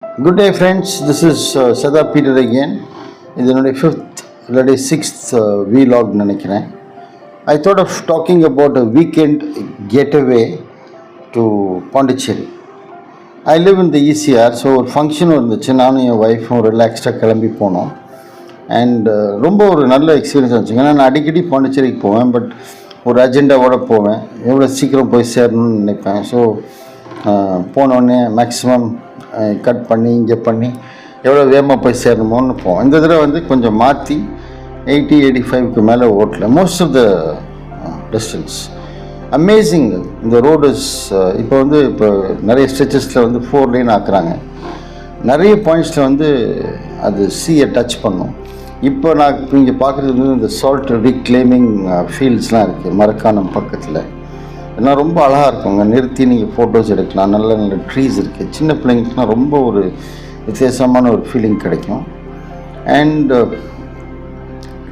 Good day, friends. This is Sada Peter again. இதனுடைய fifth இல்லாட்டி sixth vlog நினைக்கிறேன். I thought of talking about a weekend getaway to Pondicherry. I live in the ECR, so ஒரு function இருந்துச்சு. நானும் என் ஒய்ஃபும் ரிலாக்ஸ்டாக கிளம்பி போனோம். அண்ட் ரொம்ப ஒரு நல்ல எக்ஸ்பீரியன்ஸ் இருந்துச்சு. ஏன்னா நான் அடிக்கடி பாண்டிச்சேரிக்கு போவேன், பட் ஒரு அஜெண்டாவோடு போவேன், எவ்வளோ சீக்கிரம் போய் சேரணும்னு நினைப்பேன். ஸோ போனோடனே மேக்ஸிமம் கட் பண்ணி இங்கே பண்ணி எவ்வளோ வேகமாக போய் சேரணுமோன்னு போவோம். இந்த தடவை வந்து கொஞ்சம் மாற்றி 80-85க்கு மேலே ஓட்டல. Most of the distance amazing. இந்த ரோடு இப்போ நிறைய ஸ்ட்ரெச்சஸில் வந்து 4 லேன் ஆக்குறாங்க. நிறைய பாயிண்ட்ஸில் வந்து அது சீயை டச் பண்ணும். இப்போ நான் இங்கே பார்க்குறது வந்து இந்த சால்ட் ரீக்ளைமிங் ஃபீல்ட்ஸ்லாம் இருக்குது மரக்கானம் பக்கத்தில். ஏன்னா ரொம்ப அழகாக இருக்குங்க. நிறுத்தி நீங்கள் ஃபோட்டோஸ் எடுக்கலாம். நல்ல நல்ல ட்ரீஸ் இருக்குது. சின்ன பிள்ளைங்களுக்குலாம் ரொம்ப ஒரு வித்தியாசமான ஒரு ஃபீலிங் கிடைக்கும். And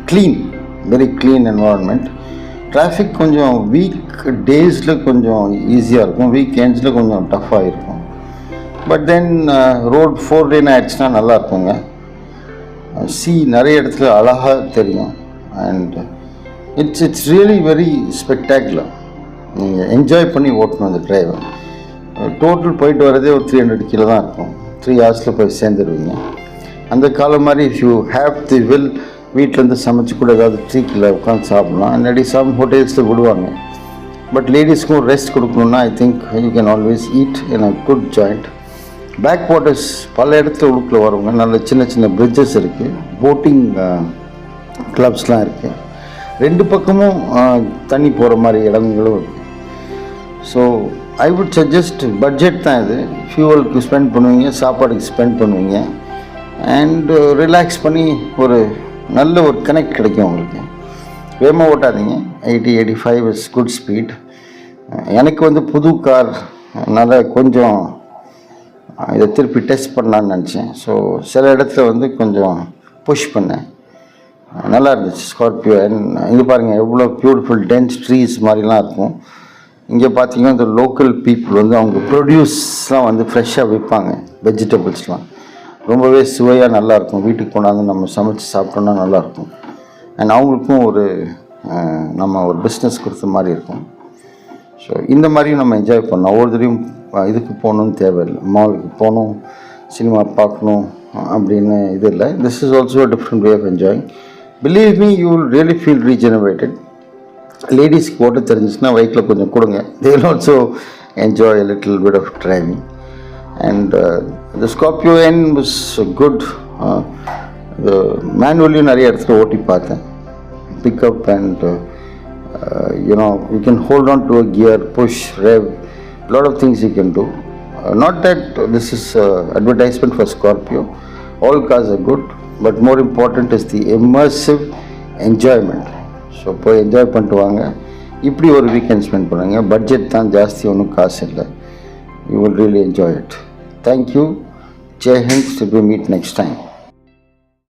clean, very clean environment. Traffic கொஞ்சம் வீக் டேஸில் கொஞ்சம் ஈஸியாக இருக்கும், வீக் எண்ட்ஸில் கொஞ்சம் டஃப்பாக இருக்கும். பட் தென் ரோட் 4 லேன் ஆகிடுச்சுன்னா நல்லா இருக்குங்க. நிறைய இடத்துல அழகாக தெரியும். And it's really very spectacular. நீங்கள் என்ஜாய் பண்ணி ஓட்டணும் அந்த டிரைவர். டோட்டல் போயிட்டு வரதே ஒரு 300 கிலோ தான் இருக்கும். 3 ஹவர்ஸில் போய் சேர்ந்துருவீங்க. அந்த காலம் மாதிரி if you have they will வீட்டிலேருந்து சமைச்சு கூட ஏதாவது 3 கிலோ உட்காந்து சாப்பிட்லாம். இல்லாட்டி சம் ஹோட்டல்ஸில் விடுவாங்க. பட் லேடிஸ்க்கும் ரெஸ்ட் கொடுக்கணுன்னா I think you can always eat in a good joint. Backwaters பல இடத்துல உள்ளுக்குள்ள வருவாங்க. நல்ல சின்ன சின்ன பிரிட்ஜஸ் இருக்குது, போட்டிங் கிளப்ஸ்லாம் இருக்குது. 2 பக்கமும் தண்ணி போகிற மாதிரி இடங்களும் இருக்குது. So I would suggest, budget தான் இது. ஃபியூவலுக்கு ஸ்பெண்ட் பண்ணுவீங்க, சாப்பாடுக்கு ஸ்பெண்ட் பண்ணுவீங்க, அண்டு ரிலாக்ஸ் பண்ணி ஒரு நல்ல ஒரு கனெக்ட் கிடைக்கும் உங்களுக்கு. வேகமாக ஓட்டாதீங்க. 80-85 இஸ் குட் ஸ்பீட். எனக்கு வந்து புது கார் நல்லா கொஞ்சம் இதை திருப்பி டெஸ்ட் பண்ணலான்னு நினச்சேன். ஸோ சில இடத்துல வந்து கொஞ்சம் புஷ் பண்ணேன். நல்லா இருந்துச்சு ஸ்கார்பியோ. இங்கே பாருங்கள் எவ்வளோ பியூட்டிஃபுல் டென்ஸ் ட்ரீஸ் மாதிரிலாம் இருக்கும். இங்கே பார்த்தீங்கன்னா இந்த லோக்கல் பீப்புள் வந்து அவங்க ப்ரொடியூஸ்லாம் வந்து ஃப்ரெஷ்ஷாக விற்பாங்க. வெஜிடபிள்ஸ்லாம் ரொம்பவே சுவையாக நல்லாயிருக்கும். வீட்டுக்கு கொண்டாந்து நம்ம சமைச்சு சாப்பிட்டோன்னா நல்லாயிருக்கும். அண்ட் அவங்களுக்கும் நம்ம ஒரு பிஸ்னஸ் கொடுத்த மாதிரி இருக்கும். ஸோ இந்த மாதிரியும் நம்ம என்ஜாய் பண்ணோம். ஒவ்வொரு தடவையும் இதுக்கு போகணுன்னு தேவையில்லை, மாலுக்கு போகணும், சினிமா பார்க்கணும் அப்படின்னு இது இல்லை. This is also a different way of enjoying. Believe me, you will really feel regenerated. லேடிஸ்க்கு ஓட்ட தெரிஞ்சிச்சுன்னா பைக்கில் கொஞ்சம் கொடுங்க. They will also enjoy a little bit of driving. And the Scorpio N was good. மேனுவலியும் நிறைய இடத்துல ஓட்டி பார்த்தேன். Pickup and you can hold on to a gear, push, rev, lot of things you can do. Not that this is advertisement for Scorpio. All cars are good, but more important is the immersive enjoyment. So போய் enjoy பண்ணிட்டு வாங்க. இப்படி ஒரு weekend spend பண்ணுங்க. Budget தான் ஜாஸ்தி, ஒன்றும் காசு இல்லை. You will really enjoy it. Thank you. Jai Hind. Will meet next time.